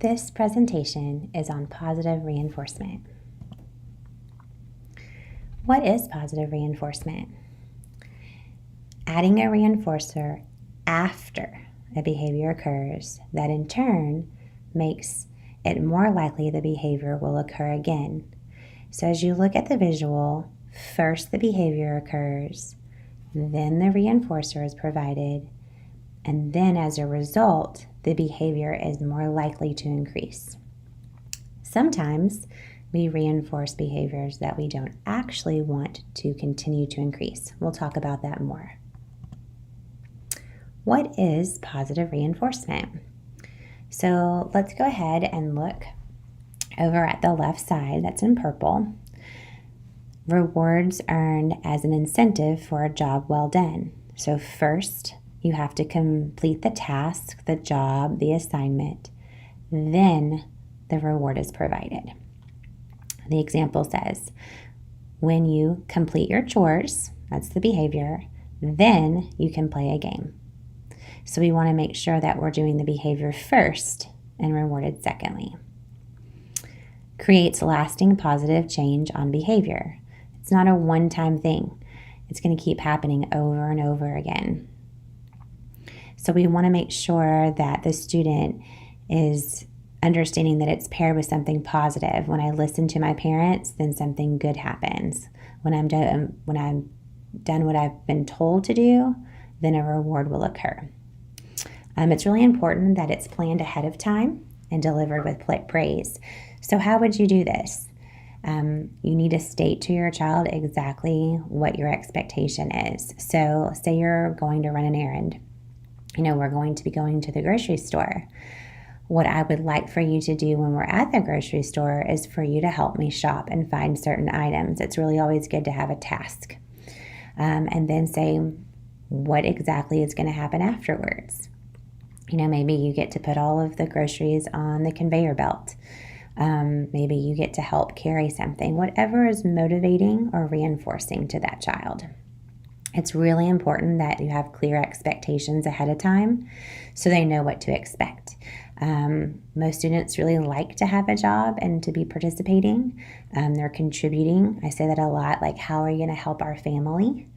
This presentation is on positive reinforcement. What is positive reinforcement? Adding a reinforcer after a behavior occurs that in turn makes it more likely the behavior will occur again. So as you look at the visual, first the behavior occurs, then the reinforcer is provided, and then as a result, the behavior is more likely to increase. Sometimes we reinforce behaviors that we don't actually want to continue to increase. We'll talk about that more. What is positive reinforcement? So let's go ahead and look over at the left side, that's in purple. Rewards earned as an incentive for a job well done. So first, you have to complete the task, the job, the assignment, then the reward is provided. The example says, when you complete your chores, that's the behavior, then you can play a game. So we want to make sure that we're doing the behavior first and rewarded secondly. Creates lasting positive change on behavior. It's not a one-time thing. It's going to keep happening over and over again. So we want to make sure that the student is understanding that it's paired with something positive. When I listen to my parents, then something good happens. When I'm done what I've been told to do, then a reward will occur. It's really important that it's planned ahead of time and delivered with praise. So how would you do this? You need to state to your child exactly what your expectation is. So say you're going to run an errand. We're going to be going to the grocery store. What I would like for you to do when we're at the grocery store is for you to help me shop and find certain items. It's really always good to have a task. And then say what exactly is going to happen afterwards. Maybe you get to put all of the groceries on the conveyor belt. Maybe you get to help carry something, whatever is motivating or reinforcing to that child. It's really important that you have clear expectations ahead of time so they know what to expect. Most students really like to have a job and to be participating. They're contributing. I say that a lot, like, how are you going to help our family?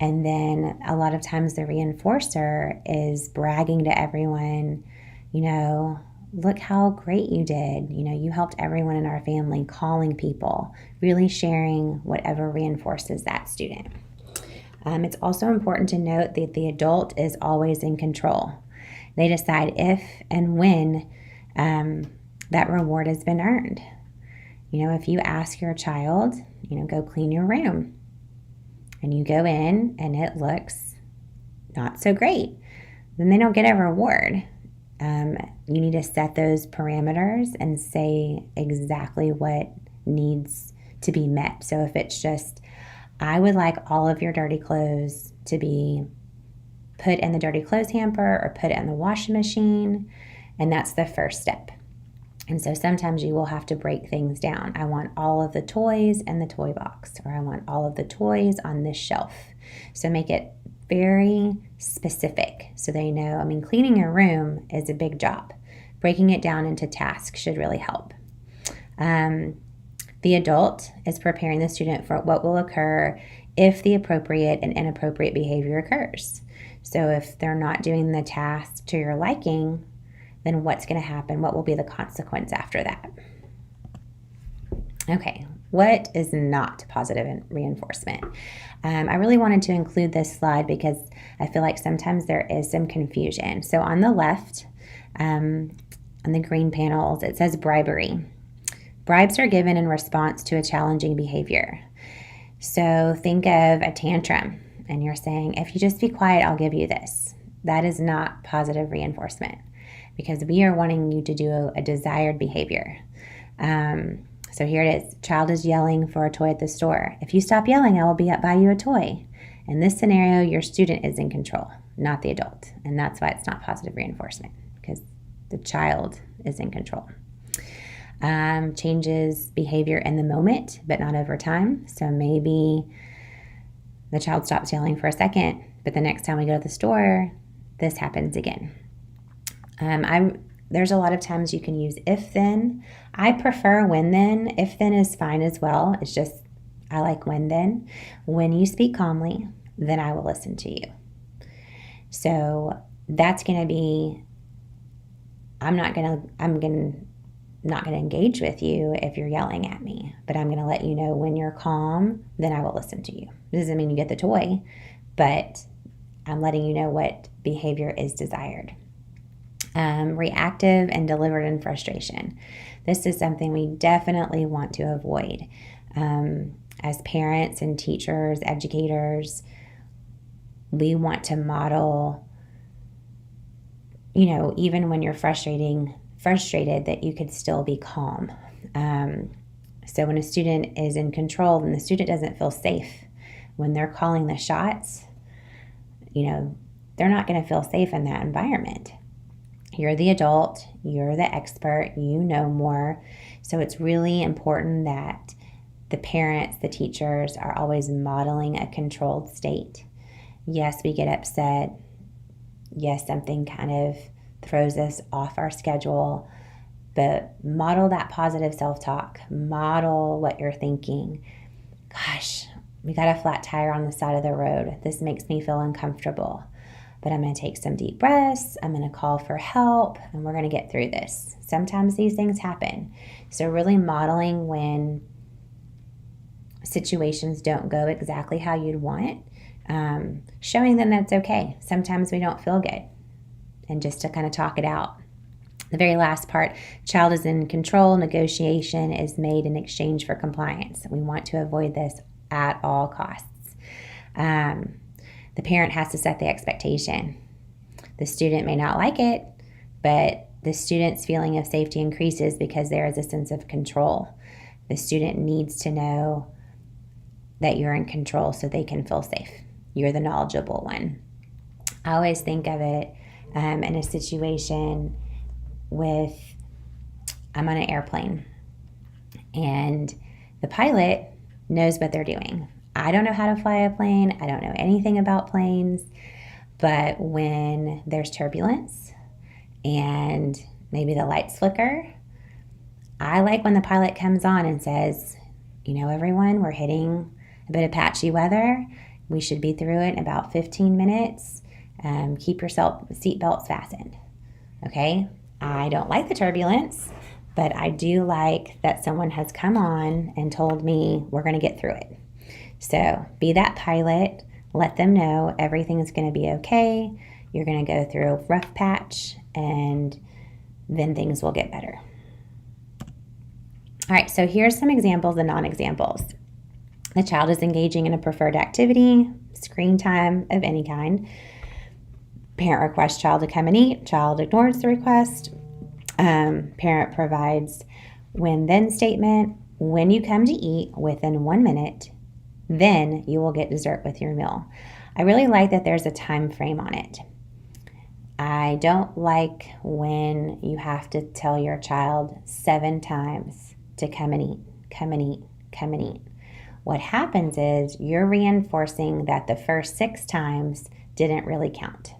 And then a lot of times the reinforcer is bragging to everyone, look how great you did. You helped everyone in our family, calling people, really sharing whatever reinforces that student. It's also important to note that the adult is always in control. They decide if and when that reward has been earned. If you ask your child, go clean your room, and you go in and it looks not so great, then they don't get a reward. You need to set those parameters and say exactly what needs to be met. So if it's just, I would like all of your dirty clothes to be put in the dirty clothes hamper or put in the washing machine, and that's the first step. And so sometimes you will have to break things down. I want all of the toys in the toy box, or I want all of the toys on this shelf. So make it very specific so they know. Cleaning your room is a big job. Breaking it down into tasks should really help. The adult is preparing the student for what will occur if the appropriate and inappropriate behavior occurs. So if they're not doing the task to your liking, then what's going to happen? What will be the consequence after that? Okay, what is not positive reinforcement? I really wanted to include this slide because I feel like sometimes there is some confusion. So on the left, on the green panels, it says bribery. Bribes are given in response to a challenging behavior. So think of a tantrum, and you're saying, if you just be quiet, I'll give you this. That is not positive reinforcement because we are wanting you to do a desired behavior. So here it is. Child is yelling for a toy at the store. If you stop yelling, I will buy you a toy. In this scenario, your student is in control, not the adult. And that's why it's not positive reinforcement, because the child is in control. Changes behavior in the moment, but not over time. So maybe the child stops yelling for a second, but the next time we go to the store, this happens again. I There's a lot of times you can use if then. I prefer when then. If then is fine as well. It's just I like when then. When you speak calmly, then I will listen to you. So that's going to be, I'm not going to engage with you if you're yelling at me, but I'm going to let you know when you're calm, then I will listen to you. It doesn't mean you get the toy, but I'm letting you know what behavior is desired. Reactive and delivered in frustration. This is something we definitely want to avoid. As parents and teachers, educators, we want to model, even when you're frustrated, that you could still be calm. So when a student is in control, then the student doesn't feel safe. When they're calling the shots, they're not going to feel safe in that environment. You're the adult, you're the expert, you know more. So it's really important that the parents, the teachers are always modeling a controlled state. Yes, we get upset. Yes, something kind of throws us off our schedule, but model that positive self-talk. Model what you're thinking. Gosh, we got a flat tire on the side of the road. This makes me feel uncomfortable, but I'm going to take some deep breaths. I'm going to call for help, and we're going to get through this. Sometimes these things happen. So really modeling when situations don't go exactly how you'd want, showing them that's okay. Sometimes we don't feel good, and just to kind of talk it out. The very last part, child is in control. Negotiation is made in exchange for compliance. We want to avoid this at all costs. The parent has to set the expectation. The student may not like it, but the student's feeling of safety increases because there is a sense of control. The student needs to know that you're in control so they can feel safe. You're the knowledgeable one. I always think of it in a situation with, I'm on an airplane and the pilot knows what they're doing. I don't know how to fly a plane. I don't know anything about planes, but when there's turbulence and maybe the lights flicker, I like when the pilot comes on and says, everyone, we're hitting a bit of patchy weather. We should be through it in about 15 minutes. Keep your seatbelts fastened. Okay? I don't like the turbulence, but I do like that someone has come on and told me we're going to get through it. So be that pilot. Let them know everything is going to be okay. You're going to go through a rough patch, and then things will get better. All right, so here's some examples and non-examples. The child is engaging in a preferred activity, screen time of any kind. Parent requests child to come and eat. Child ignores the request. Parent provides when-then statement. When you come to eat within 1 minute, then you will get dessert with your meal. I really like that there's a time frame on it. I don't like when you have to tell your child 7 times to come and eat, come and eat, come and eat. What happens is you're reinforcing that the first 6 times didn't really count.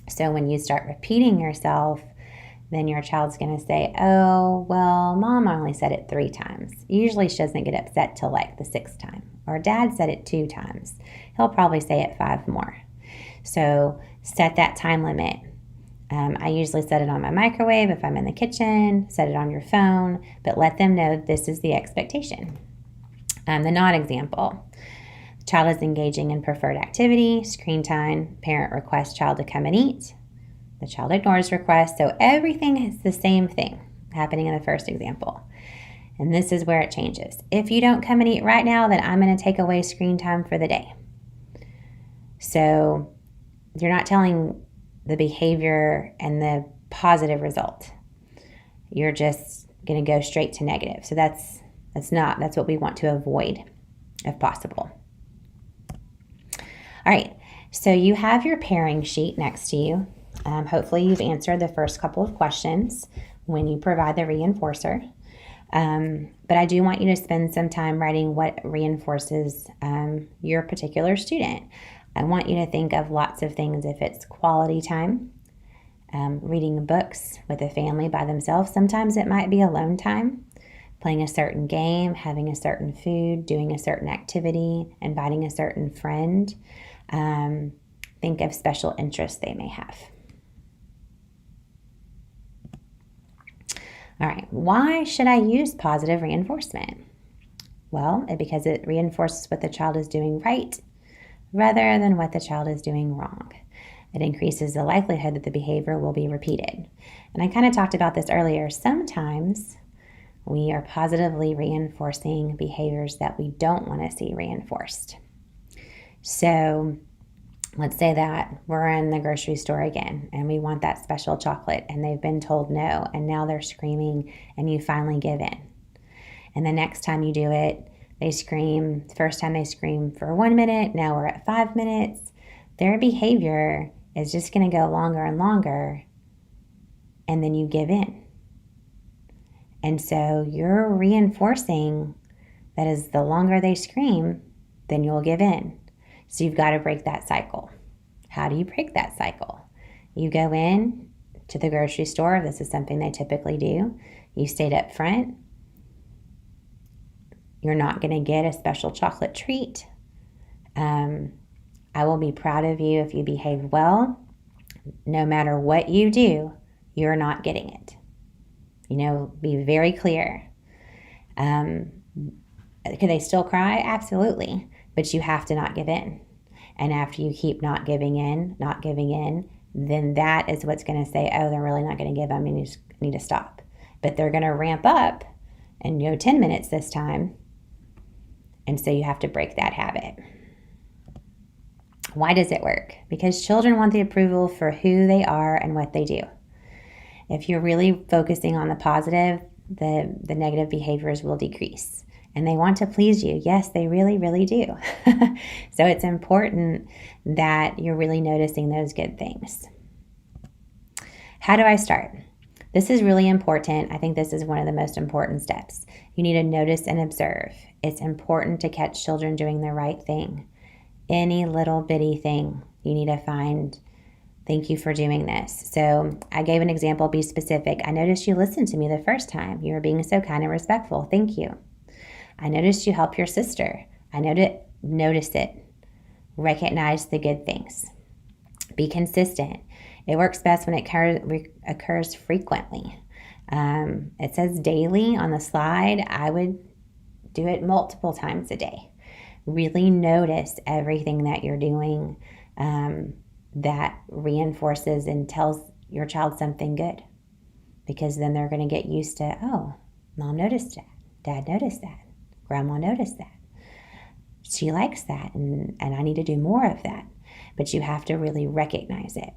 So when you start repeating yourself, then your child's going to say, oh, well, mom only said it 3 times. Usually she doesn't get upset till like the 6th time. Or dad said it 2 times. He'll probably say it 5 more. So set that time limit. I usually set it on my microwave if I'm in the kitchen, set it on your phone, but let them know this is the expectation. The non-example. The child is engaging in preferred activity, screen time, parent requests child to come and eat. The child ignores requests, so everything is the same thing happening in the first example. And this is where it changes. If you don't come and eat right now, then I'm going to take away screen time for the day. So you're not telling the behavior and the positive result. You're just going to go straight to negative. So that's what we want to avoid if possible. All right, so you have your pairing sheet next to you. Hopefully you've answered the first couple of questions when you provide the reinforcer. But I do want you to spend some time writing what reinforces your particular student. I want you to think of lots of things. If it's quality time, reading books with a family by themselves. Sometimes it might be alone time, playing a certain game, having a certain food, doing a certain activity, inviting a certain friend. Think of special interests they may have. All right, why should I use positive reinforcement? Well, because it reinforces what the child is doing right rather than what the child is doing wrong. It increases the likelihood that the behavior will be repeated. And I kind of talked about this earlier. Sometimes we are positively reinforcing behaviors that we don't want to see reinforced. So let's say that we're in the grocery store again and we want that special chocolate and they've been told no and now they're screaming and you finally give in. And the next time you do it, they scream. First time they scream for 1 minute, now we're at 5 minutes. Their behavior is just going to go longer and longer, and then you give in. And so you're reinforcing that as the longer they scream, then you'll give in. So you've got to break that cycle. How do you break that cycle? You go in to the grocery store. This is something they typically do. You stayed up front. You're not going to get a special chocolate treat. I will be proud of you if you behave well. No matter what you do, you're not getting it. Be very clear. Can they still cry? Absolutely. But you have to not give in. And after you keep not giving in, then that is what's going to say, oh, they're really not going to give. I mean, you just need to stop. But they're going to ramp up and go 10 minutes this time. And so you have to break that habit. Why does it work? Because children want the approval for who they are and what they do. If you're really focusing on the positive, the negative behaviors will decrease. And they want to please you. Yes, they really, really do. So it's important that you're really noticing those good things. How do I start? This is really important. I think this is one of the most important steps. You need to notice and observe. It's important to catch children doing the right thing. Any little bitty thing, you need to find, thank you for doing this. So I gave an example, be specific. I noticed you listened to me the first time. You were being so kind and respectful. Thank you. I noticed you help your sister. Notice it. Recognize the good things. Be consistent. It works best when it occurs frequently. It says daily on the slide. I would do it multiple times a day. Really notice everything that you're doing that reinforces and tells your child something good. Because then they're going to get used to, oh, Mom noticed that. Dad noticed that. Grandma noticed that. She likes that, and I need to do more of that. But you have to really recognize it.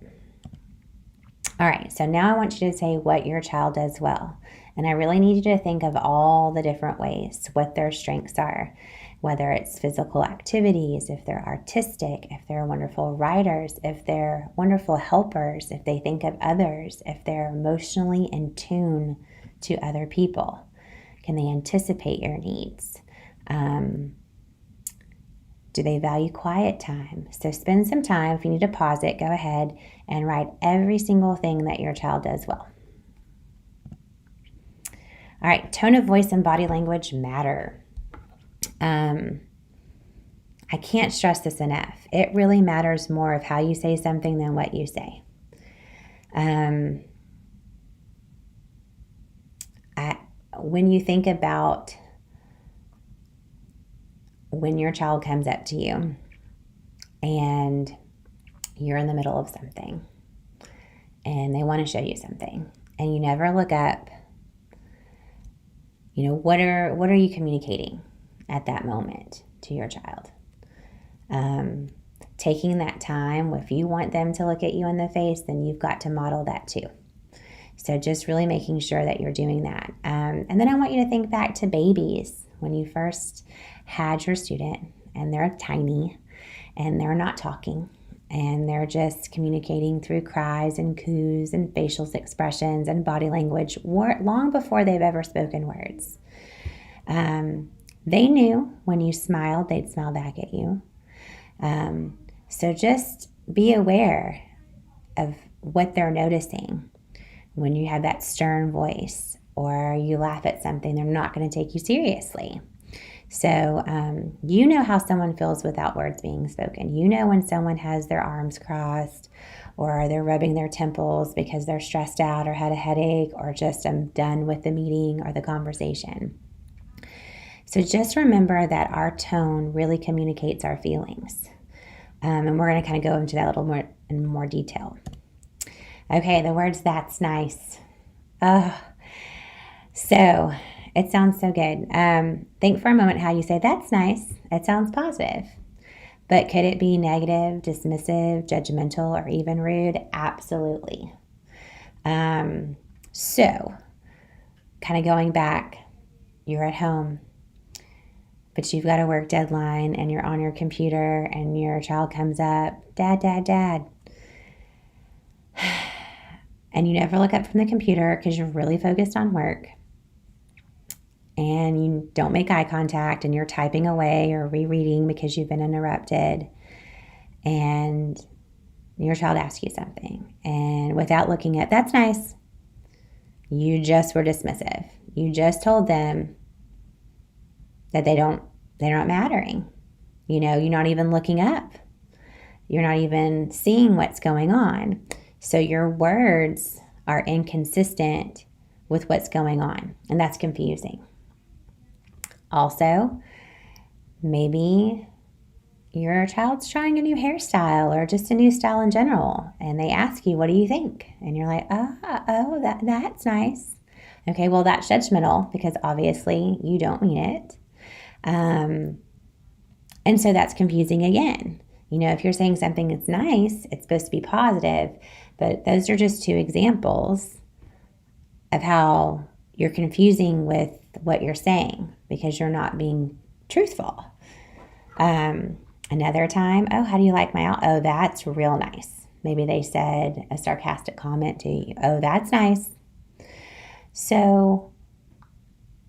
All right, so now I want you to say what your child does well. And I really need you to think of all the different ways, what their strengths are, whether it's physical activities, if they're artistic, if they're wonderful writers, if they're wonderful helpers, if they think of others, if they're emotionally in tune to other people. Can they anticipate your needs? Do they value quiet time? So spend some time. If you need to pause it, go ahead and write every single thing that your child does well. All right, tone of voice and body language matter. I can't stress this enough. It really matters more of how you say something than what you say. When you think about when your child comes up to you and you're in the middle of something and they want to show you something and you never look up, what are you communicating at that moment to your child? Taking that time, if you want them to look at you in the face, then you've got to model that too. So just really making sure that you're doing that. And then I want you to think back to babies when you first had your student and they're tiny and they're not talking and they're just communicating through cries and coos and facial expressions and body language long before they've ever spoken words. They knew when you smiled, they'd smile back at you. So just be aware of what they're noticing. When you have that stern voice or you laugh at something, they're not going to take you seriously. So you know how someone feels without words being spoken. You know when someone has their arms crossed or they're rubbing their temples because they're stressed out or had a headache or just done with the meeting or the conversation. So just remember that our tone really communicates our feelings. And we're going to kind of go into that a little more in more detail. Okay, the words "that's nice." So it sounds so good. Think for a moment how you say "that's nice." It sounds positive. But could it be negative, dismissive, judgmental, or even rude? Absolutely. So kind of going back, you're at home, but you've got a work deadline and you're on your computer and your child comes up, "Dad, Dad, Dad." And you never look up from the computer because you're really focused on work. And you don't make eye contact and you're typing away or rereading because you've been interrupted. And your child asks you something. And without looking at "that's nice," you just were dismissive. You just told them that they're not mattering. You know, you're not even looking up. You're not even seeing what's going on. So your words are inconsistent with what's going on, and that's confusing. Also, maybe your child's trying a new hairstyle or just a new style in general, and they ask you, "What do you think?" And you're like, that's nice." Okay, well, that's judgmental because obviously you don't mean it. And so that's confusing again. You know, if you're saying something that's nice, it's supposed to be positive, but those are just two examples of how you're confusing with what you're saying because you're not being truthful. Another time, "Oh, how do you like my outfit?" "Oh, that's real nice." Maybe they said a sarcastic comment to you. "Oh, that's nice." So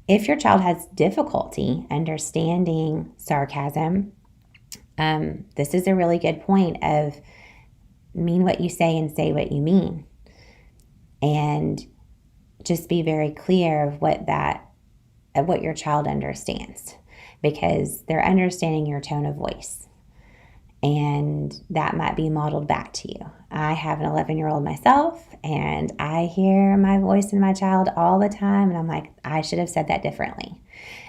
if your child has difficulty understanding sarcasm, this is a really good point of mean what you say and say what you mean. And just be very clear of what your child understands, because they're understanding your tone of voice. And that might be modeled back to you. I have an 11-year-old myself, and I hear my voice in my child all the time, and I'm like, I should have said that differently.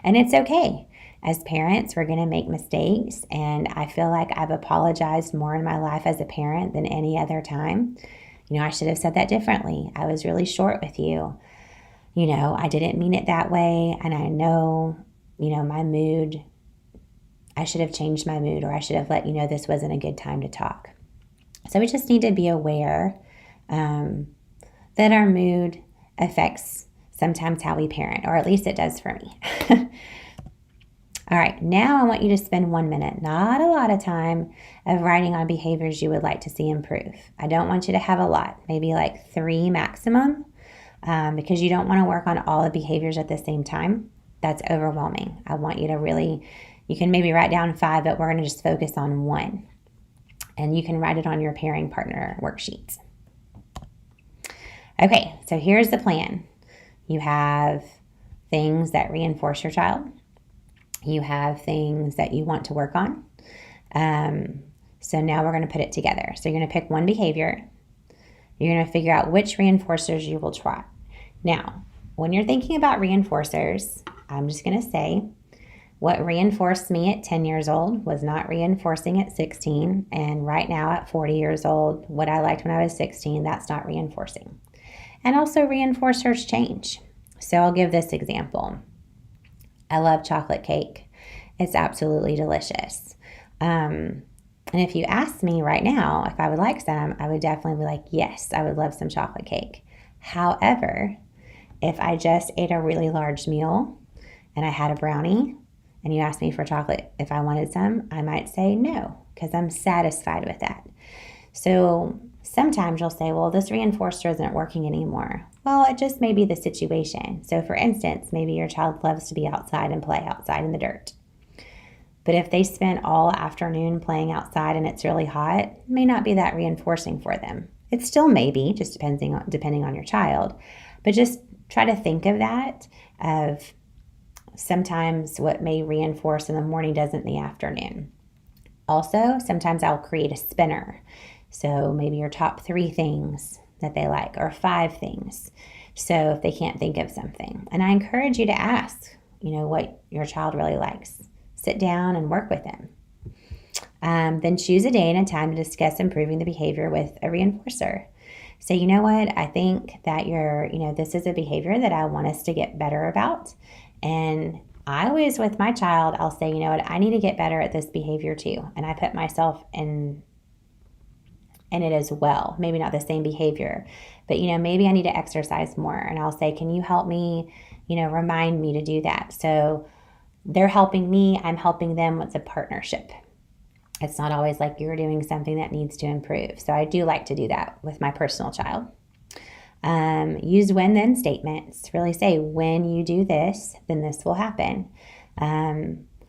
And it's okay. As parents, we're going to make mistakes, and I feel like I've apologized more in my life as a parent than any other time. You know, I should have said that differently. I was really short with you. You know, I didn't mean it that way, and I know, my mood, I should have changed my mood, or I should have let you know this wasn't a good time to talk. So we just need to be aware that our mood affects sometimes how we parent, or at least it does for me. All right, now I want you to spend 1 minute, not a lot of time, of writing on behaviors you would like to see improve. I don't want you to have a lot, maybe like 3 maximum, because you don't want to work on all the behaviors at the same time. That's overwhelming. I want you to really, you can maybe write down 5, but we're going to just focus on 1. And you can write it on your pairing partner worksheets. Okay, so here's the plan. You have things that reinforce your child. You have things that you want to work on. So now we're going to put it together. So you're going to pick one behavior. You're going to figure out which reinforcers you will try. Now, when you're thinking about reinforcers, I'm just going to say what reinforced me at 10 years old was not reinforcing at 16. And right now at 40 years old, what I liked when I was 16, that's not reinforcing. And also reinforcers change. So I'll give this example. I love chocolate cake. It's absolutely delicious. And if you ask me right now if I would like some, I would definitely be like, yes, I would love some chocolate cake. However, if I just ate a really large meal and I had a brownie and you asked me for chocolate if I wanted some, I might say no, because I'm satisfied with that. So sometimes you'll say, well, this reinforcer isn't working anymore. Well, it just may be the situation. So for instance, maybe your child loves to be outside and play outside in the dirt. But if they spent all afternoon playing outside and it's really hot, it may not be that reinforcing for them. It's still maybe, just depending on your child. But just try to think of that, of sometimes what may reinforce in the morning doesn't in the afternoon. Also, sometimes I'll create a spinner. So maybe your top 3 things that they like, or 5 things. So if they can't think of something. And I encourage you to ask, what your child really likes. Sit down and work with them. Then choose a day and a time to discuss improving the behavior with a reinforcer. So, you know what? I think that this is a behavior that I want us to get better about. And I always, with my child, I'll say, you know what? I need to get better at this behavior too. And I put myself in it as well. Maybe not the same behavior, but, maybe I need to exercise more. And I'll say, can you help me, remind me to do that? So they're helping me, I'm helping them. It's a partnership. It's not always like you're doing something that needs to improve. So I do like to do that with my personal child. Use when then statements. Really say, when you do this, then this will happen.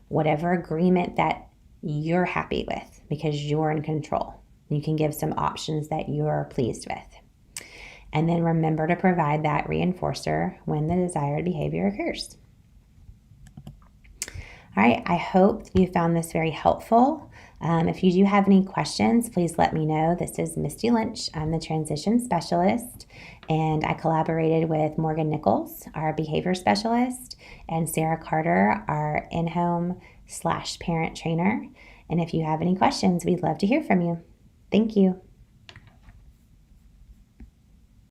Whatever agreement that you're happy with, because you're in control. You can give some options that you're pleased with. And then remember to provide that reinforcer when the desired behavior occurs. All right, I hope you found this very helpful. If you do have any questions, please let me know. This is Misty Lynch. I'm the transition specialist, and I collaborated with Morgan Nichols, our behavior specialist, and Sarah Carter, our in-home/parent trainer. And if you have any questions, we'd love to hear from you. Thank you.